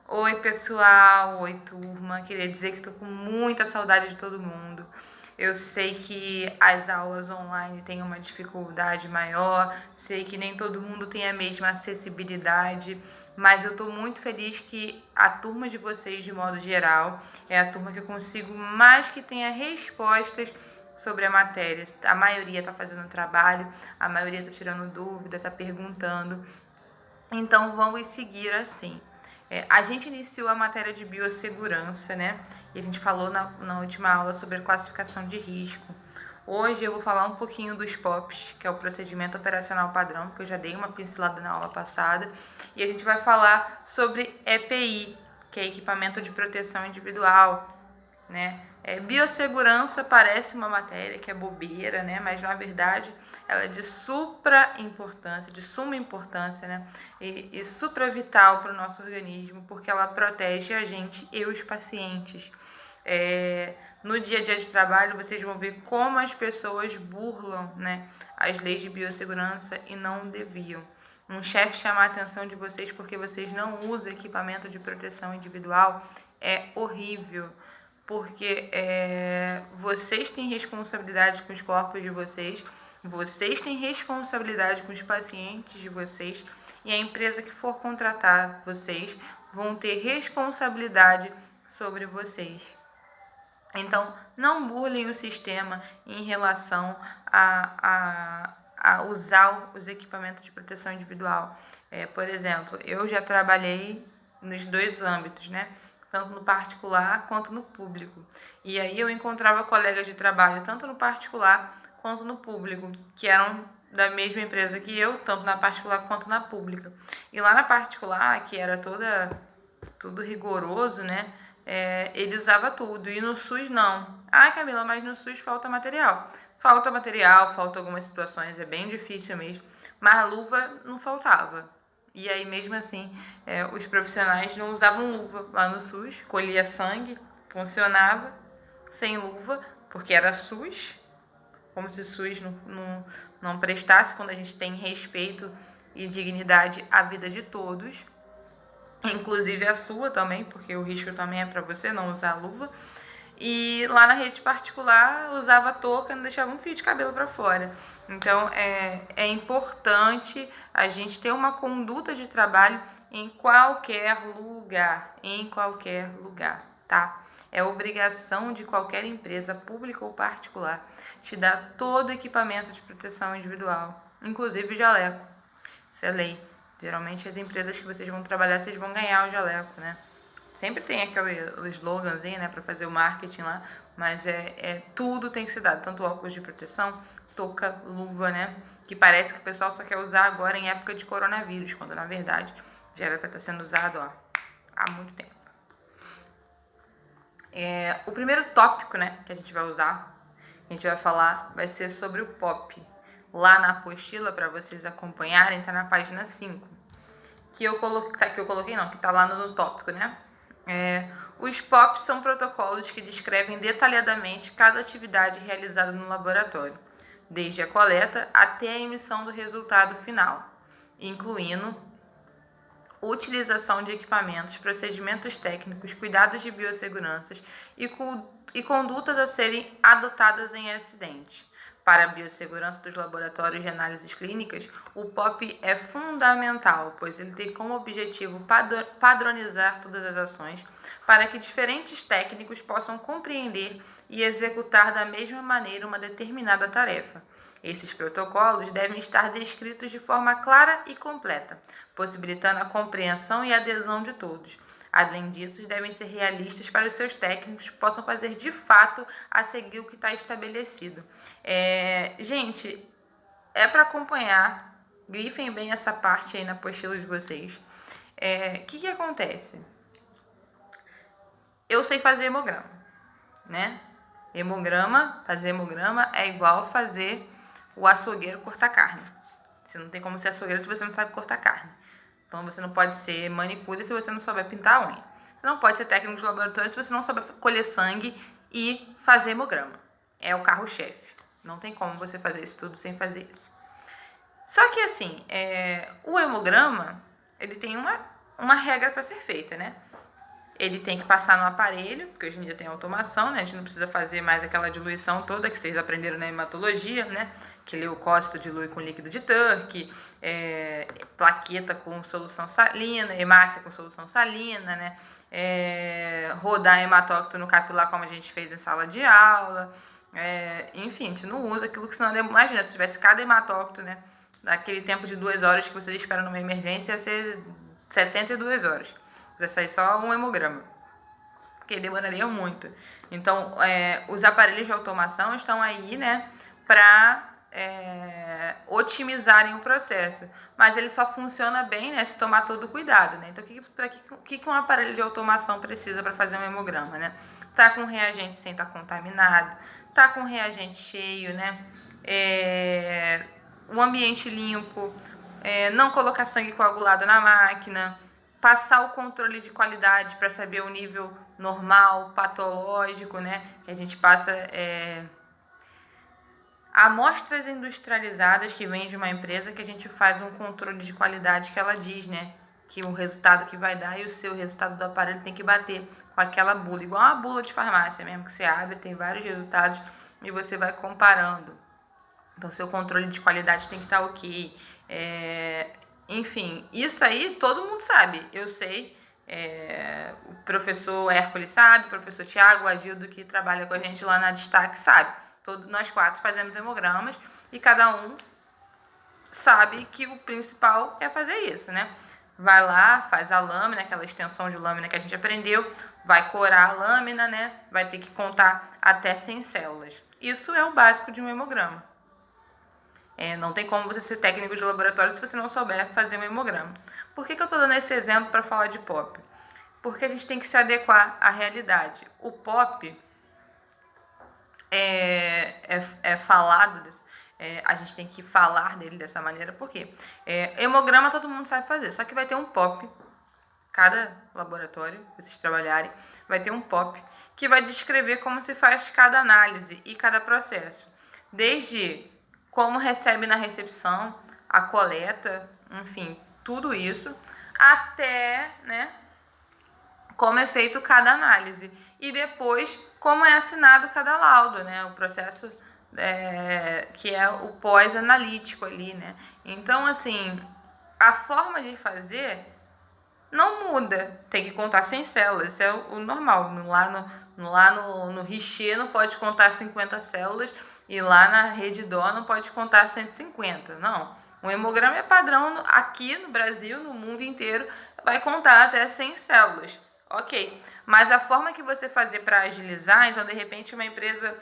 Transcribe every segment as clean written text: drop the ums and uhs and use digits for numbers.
Oi, pessoal! Oi, turma! Queria dizer que estou com muita saudade de todo mundo. Eu sei que as aulas online têm uma dificuldade maior, sei que nem todo mundo tem a mesma acessibilidade, mas eu estou muito feliz que a turma de vocês, de modo geral, é a turma que eu consigo mais que tenha respostas sobre a matéria. A maioria está fazendo trabalho, a maioria está tirando dúvida, está perguntando. Então, vamos seguir assim. A gente iniciou a matéria de biossegurança, né? E a gente falou na última aula sobre classificação de risco. Hoje eu vou falar um pouquinho dos POPs, que é o procedimento operacional padrão, que eu já dei uma pincelada na aula passada. E a gente vai falar sobre EPI, que é equipamento de proteção individual, né? Biossegurança parece uma matéria que é bobeira, né? Mas na verdade ela é de de suma importância, né? E supra vital para o nosso organismo, porque ela protege a gente e os pacientes. No dia a dia de trabalho, vocês vão ver como as pessoas burlam, né, as leis de biossegurança e não deviam. Um chefe chamar a atenção de vocês porque vocês não usam equipamento de proteção individual é horrível, porque vocês têm responsabilidade com os corpos de vocês, vocês têm responsabilidade com os pacientes de vocês, e a empresa que for contratar vocês vão ter responsabilidade sobre vocês. Então, não burlem o sistema em relação a usar os equipamentos de proteção individual. Por exemplo, eu já trabalhei nos dois âmbitos, né? Tanto no particular quanto no público. E aí eu encontrava colegas de trabalho tanto no particular quanto no público, que eram da mesma empresa que eu, tanto na particular quanto na pública. E lá na particular, que era tudo rigoroso, né? Ele usava tudo, e no SUS não. Ah, Camila, mas no SUS falta material. Falta material, falta algumas situações, é bem difícil mesmo. Mas luva não faltava. E aí, mesmo assim, os profissionais não usavam luva lá no SUS, colhia sangue, funcionava sem luva, porque era SUS, como se o SUS não prestasse quando a gente tem respeito e dignidade à vida de todos, inclusive a sua também, porque o risco também é para você não usar luva. E lá na rede particular usava touca, não deixava um fio de cabelo para fora. Então é importante a gente ter uma conduta de trabalho em qualquer lugar, tá? É obrigação de qualquer empresa, pública ou particular, te dar todo o equipamento de proteção individual, inclusive o jaleco. Isso é lei. Geralmente as empresas que vocês vão trabalhar, vocês vão ganhar o jaleco, né? Sempre tem aquele sloganzinho, né, para fazer o marketing lá, mas tudo tem que ser dado, tanto óculos de proteção, touca, luva, né, que parece que o pessoal só quer usar agora em época de coronavírus, quando na verdade já era para estar sendo usado, ó, há muito tempo. O primeiro tópico, né, que a gente vai usar, a gente vai falar, vai ser sobre o POP. Lá na apostila, para vocês acompanharem, tá na página 5. Que eu coloquei não, que tá lá no tópico, né? Os POPs são protocolos que descrevem detalhadamente cada atividade realizada no laboratório, desde a coleta até a emissão do resultado final, incluindo utilização de equipamentos, procedimentos técnicos, cuidados de biosseguranças e condutas a serem adotadas em acidentes. Para a biossegurança dos laboratórios de análises clínicas, o POP é fundamental, pois ele tem como objetivo padronizar todas as ações para que diferentes técnicos possam compreender e executar da mesma maneira uma determinada tarefa. Esses protocolos devem estar descritos de forma clara e completa, possibilitando a compreensão e adesão de todos. Além disso, devem ser realistas para os seus técnicos que possam fazer de fato a seguir o que está estabelecido. Gente, é para acompanhar, grifem bem essa parte aí na apostila de vocês. Que acontece? Eu sei fazer hemograma, né? Fazer hemograma é igual fazer o açougueiro cortar carne. Você não tem como ser açougueiro se você não sabe cortar carne. Então você não pode ser manicure se você não souber pintar a unha. Você não pode ser técnico de laboratório se você não souber colher sangue e fazer hemograma. É o carro-chefe. Não tem como você fazer isso tudo sem fazer isso. Só que assim, o hemograma, ele tem uma uma regra para ser feita, né? Ele tem que passar no aparelho, porque hoje em dia tem automação, né? A gente não precisa fazer mais aquela diluição toda que vocês aprenderam na hematologia, né? Que leucócito dilui com líquido de Turk, plaqueta com solução salina, hemácia com solução salina, né? Rodar hematócrito no capilar como a gente fez em sala de aula. Enfim, a gente não usa aquilo que senão, imagina, se tivesse cada hematócrito, né? Daquele tempo de 2 horas que vocês esperam numa emergência, ia ser 72 horas. Para sair só um hemograma, porque demoraria muito. Então, os aparelhos de automação estão aí, né, para otimizarem o processo. Mas ele só funciona bem, né, se tomar todo o cuidado, né? Então, o que um aparelho de automação precisa para fazer um hemograma, né? Tá com reagente sem estar contaminado, tá com reagente cheio, né? O ambiente limpo, não colocar sangue coagulado na máquina, passar o controle de qualidade para saber o nível normal, patológico, né? Que a gente passa amostras industrializadas que vêm de uma empresa que a gente faz um controle de qualidade que ela diz, né? Que o resultado que vai dar e o seu resultado do aparelho tem que bater com aquela bula, igual uma bula de farmácia mesmo, que você abre, tem vários resultados e você vai comparando. Então, seu controle de qualidade tem que estar ok. Enfim, isso aí todo mundo sabe. Eu sei, o professor Hércules sabe, o professor Tiago, o Agildo, que trabalha com a gente lá na Destaque, sabe. Nós 4 fazemos hemogramas e cada um sabe que o principal é fazer isso, né? Vai lá, faz a lâmina, aquela extensão de lâmina que a gente aprendeu, vai corar a lâmina, né? Vai ter que contar até 100 células. Isso é o básico de um hemograma. Não tem como você ser técnico de laboratório se você não souber fazer um hemograma. Por que eu estou dando esse exemplo para falar de POP? Porque a gente tem que se adequar à realidade. O POP falado, a gente tem que falar dele dessa maneira, porque hemograma todo mundo sabe fazer, só que vai ter um POP, cada laboratório que vocês trabalharem, vai ter um POP que vai descrever como se faz cada análise e cada processo. Desde como recebe na recepção, a coleta, enfim, tudo isso, até, né, como é feito cada análise. E depois, como é assinado cada laudo, né, o processo que é o pós-analítico ali, né. Então, assim, a forma de fazer não muda, tem que contar 100 células, isso é o normal. Lá no Richer não pode contar 50 células e lá na Redditor não pode contar 150, não. O hemograma é padrão aqui no Brasil, no mundo inteiro, vai contar até 100 células, ok. Mas a forma que você fazer para agilizar, então de repente uma empresa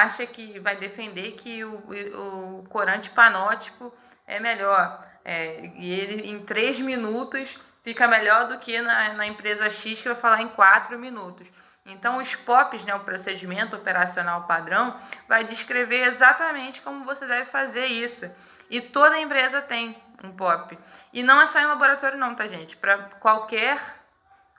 acha que vai defender que o corante panótico é melhor, e ele em 3 minutos fica melhor do que na empresa X, que vai falar em 4 minutos. Então, os POPs, né, o procedimento operacional padrão, vai descrever exatamente como você deve fazer isso. E toda empresa tem um POP. E não é só em laboratório não, tá, gente? Para qualquer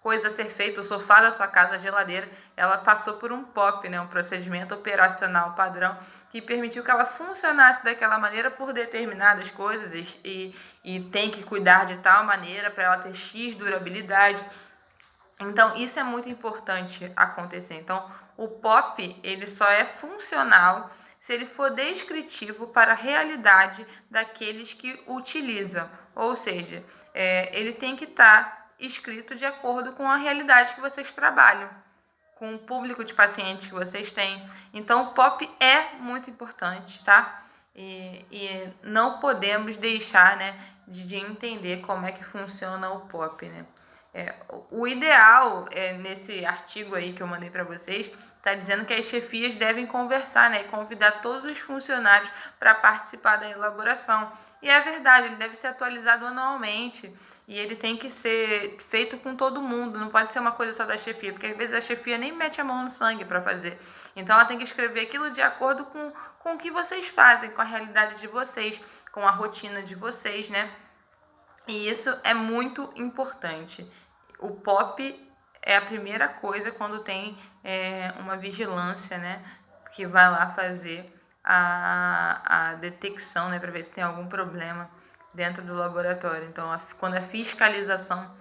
coisa a ser feita, o sofá da sua casa, a geladeira, ela passou por um POP, né, um procedimento operacional padrão, que permitiu que ela funcionasse daquela maneira por determinadas coisas e tem que cuidar de tal maneira para ela ter X durabilidade. Então, isso é muito importante acontecer. Então, o POP, ele só é funcional se ele for descritivo para a realidade daqueles que utilizam. Ou seja, ele tem que estar escrito de acordo com a realidade que vocês trabalham, com o público de pacientes que vocês têm. Então, o POP é muito importante, tá? E não podemos deixar, né, de entender como é que funciona o POP, né? O ideal, nesse artigo aí que eu mandei para vocês, está dizendo que as chefias devem conversar, né, e convidar todos os funcionários para participar da elaboração. E é verdade, ele deve ser atualizado anualmente e ele tem que ser feito com todo mundo, não pode ser uma coisa só da chefia, porque às vezes a chefia nem mete a mão no sangue para fazer. Então ela tem que escrever aquilo de acordo com o que vocês fazem, com a realidade de vocês, com a rotina de vocês, né? E isso é muito importante. O POP é a primeira coisa quando tem uma vigilância, né, que vai lá fazer a detecção, né, para ver se tem algum problema dentro do laboratório. Então, quando a fiscalização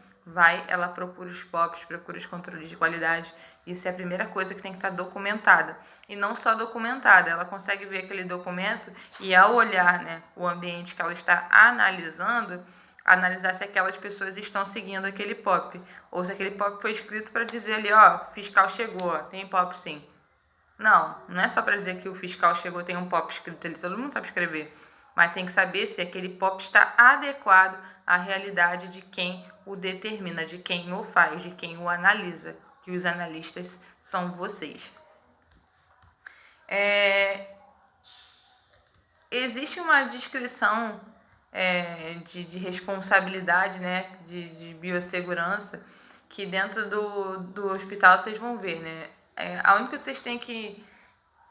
ela procura os POPs, procura os controles de qualidade. Isso é a primeira coisa que tem que estar documentada. E não só documentada, ela consegue ver aquele documento e, ao olhar, né, o ambiente que ela está analisando, analisar se aquelas pessoas estão seguindo aquele POP. Ou se aquele POP foi escrito para dizer ali, ó, fiscal chegou, tem POP sim. Não é só para dizer que o fiscal chegou, tem um POP escrito ali, todo mundo sabe escrever. Mas tem que saber se aquele POP está adequado à realidade de quem o determina, de quem o faz, de quem o analisa, que os analistas são vocês. Existe uma descrição de responsabilidade, né, de biossegurança, que dentro do hospital vocês vão ver, né? A única que vocês têm que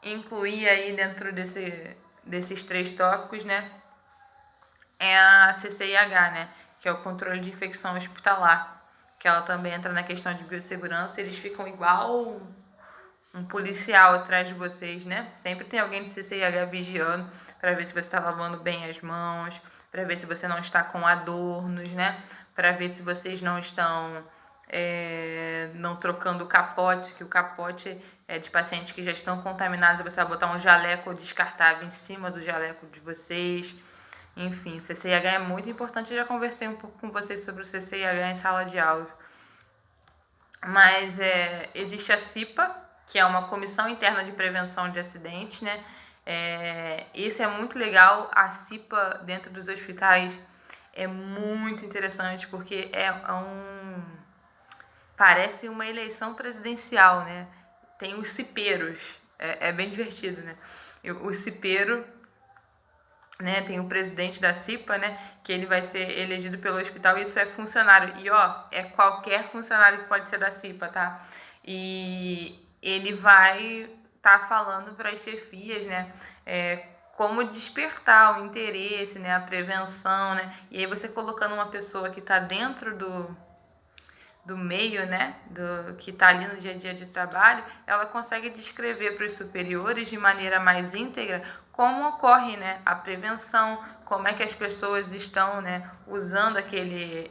incluir aí dentro desses 3 tópicos, né, é a CCIH, né, que é o controle de infecção hospitalar, que ela também entra na questão de biossegurança. Eles ficam igual um policial atrás de vocês, né? Sempre tem alguém de CCIH vigiando para ver se você está lavando bem as mãos, para ver se você não está com adornos, né? Para ver se vocês não estão não trocando o capote, que o capote é de pacientes que já estão contaminados, você vai botar um jaleco descartável em cima do jaleco de vocês. Enfim, CCIH é muito importante. Eu já conversei um pouco com vocês sobre o CCIH em sala de aula. Mas existe a CIPA, que é uma Comissão Interna de Prevenção de Acidentes, né? Isso é muito legal. A CIPA dentro dos hospitais é muito interessante, porque parece uma eleição presidencial, né? Tem os cipeiros, é bem divertido, né? O cipeiro, né, tem o presidente da CIPA, né, que ele vai ser elegido pelo hospital, e isso é funcionário. E, é qualquer funcionário que pode ser da CIPA, tá? E ele vai estar falando para as chefias, né, como despertar o interesse, né, a prevenção, né? E aí você colocando uma pessoa que está dentro do meio, né, que está ali no dia a dia de trabalho, ela consegue descrever para os superiores de maneira mais íntegra como ocorre, né, a prevenção, como é que as pessoas estão, né, usando aquele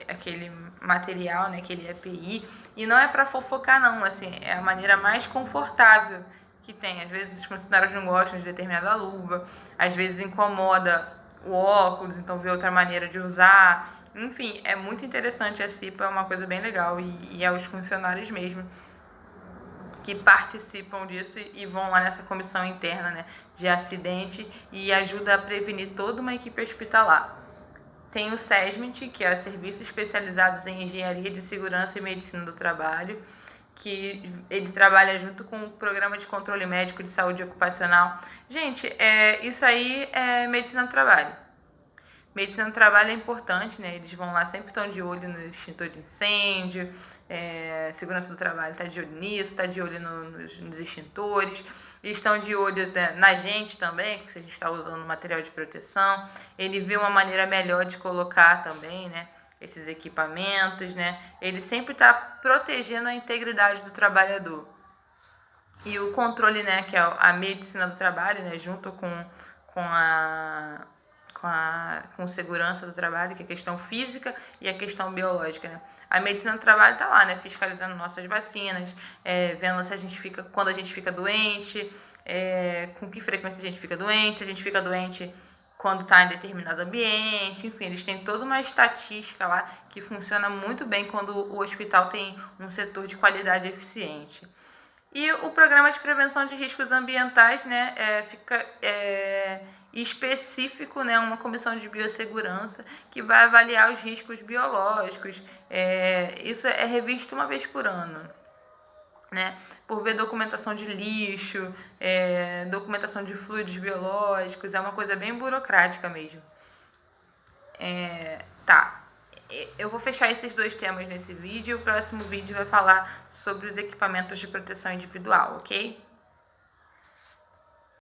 material, né, aquele EPI. E não é para fofocar, não, assim, é a maneira mais confortável que tem. Às vezes os funcionários não gostam de determinada luva, às vezes incomoda o óculos, então vê outra maneira de usar. Enfim, é muito interessante. A CIPA é uma coisa bem legal, e é os funcionários mesmo que participam disso e vão lá nessa comissão interna, né, de acidente, e ajuda a prevenir toda uma equipe hospitalar. Tem o SESMIT, que é o Serviços Especializados em Engenharia de Segurança e Medicina do Trabalho, que ele trabalha junto com o Programa de Controle Médico de Saúde Ocupacional. Gente, isso aí é medicina do trabalho. Medicina do trabalho é importante, né? Eles vão lá, sempre estão de olho no extintor de incêndio, segurança do trabalho está de olho nisso, está de olho nos extintores, e estão de olho na gente também, porque a gente está usando material de proteção. Ele vê uma maneira melhor de colocar também, né, esses equipamentos, né? Ele sempre está protegendo a integridade do trabalhador. E o controle, né, que é a medicina do trabalho, né, junto com segurança do trabalho, que é a questão física e a questão biológica, né? A medicina do trabalho está lá, né, fiscalizando nossas vacinas, vendo se quando a gente fica doente, com que frequência a gente fica doente quando está em determinado ambiente. Enfim, eles têm toda uma estatística lá que funciona muito bem quando o hospital tem um setor de qualidade eficiente. E o programa de prevenção de riscos ambientais, né, fica específico, né, uma comissão de biossegurança que vai avaliar os riscos biológicos. Isso é revisto uma vez por ano, né, por ver documentação de lixo, documentação de fluidos biológicos. É uma coisa bem burocrática mesmo. Tá. Eu vou fechar esses 2 temas nesse vídeo. O próximo vídeo vai falar sobre os equipamentos de proteção individual, ok?